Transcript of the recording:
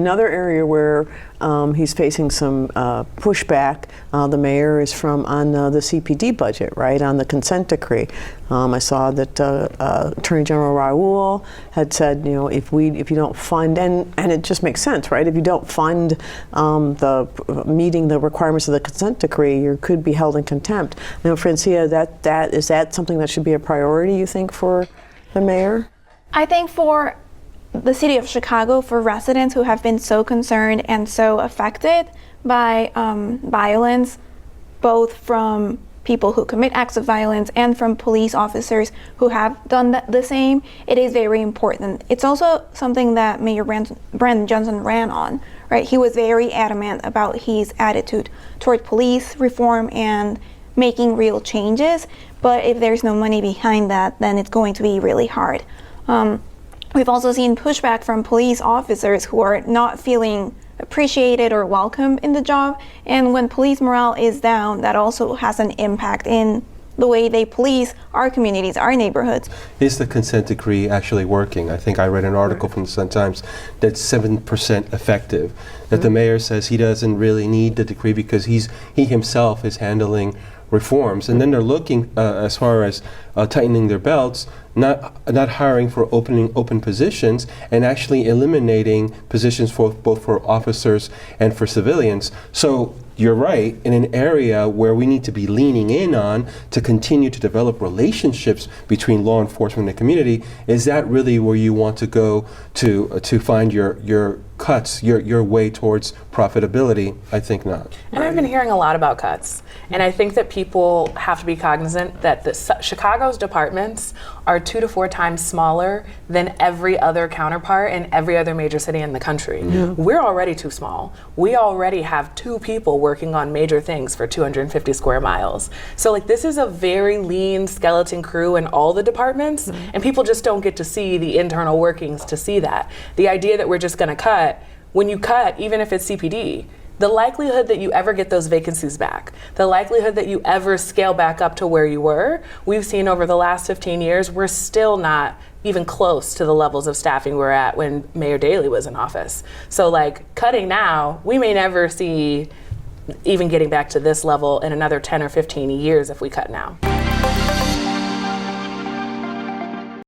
Another area where he's facing some pushback, the mayor, is on the CPD budget, right, on the consent decree. I saw that Attorney General Raul had said, you know, if you don't fund, and it just makes sense, right? If you don't fund meeting the requirements of the consent decree, you could be held in contempt. Now, Francia, is that something that should be a priority, you think, for the mayor? I think for the city of Chicago, for residents who have been so concerned and so affected by violence, both from people who commit acts of violence and from police officers who have done the same, it is very important. It's also something that Mayor Brandon Johnson ran on, right? He was very adamant about his attitude toward police reform and making real changes, but if there's no money behind that, then it's going to be really hard. We've also seen pushback from police officers who are not feeling appreciated or welcome in the job. And when police morale is down, that also has an impact in the way they police our communities, our neighborhoods. Is the consent decree actually working? I think I read an article from the Sun-Times that's 7% effective, that the mayor says he doesn't really need the decree because he himself is handling reforms. And then they're looking as far as tightening their belts, not hiring for open positions, and actually eliminating positions for both for officers and for civilians. So you're right, in an area where we need to be leaning in on to continue to develop relationships between law enforcement and community, is that really where you want to go to find your cuts, your way towards profitability? I think not. And I've been hearing a lot about cuts. And I think that people have to be cognizant that Chicago's departments are 2 to 4 times smaller than every other counterpart in every other major city in the country. Yeah. We're already too small. We already have 2 people working on major things for 250 square miles. So like, this is a very lean skeleton crew in all the departments, and people just don't get to see the internal workings to see that. The idea that we're just gonna cut, when you cut, even if it's CPD, the likelihood that you ever get those vacancies back, the likelihood that you ever scale back up to where you were, we've seen over the last 15 years, we're still not even close to the levels of staffing we're at when Mayor Daley was in office. So like, cutting now, we may never see even getting back to this level in another 10 or 15 years if we cut now.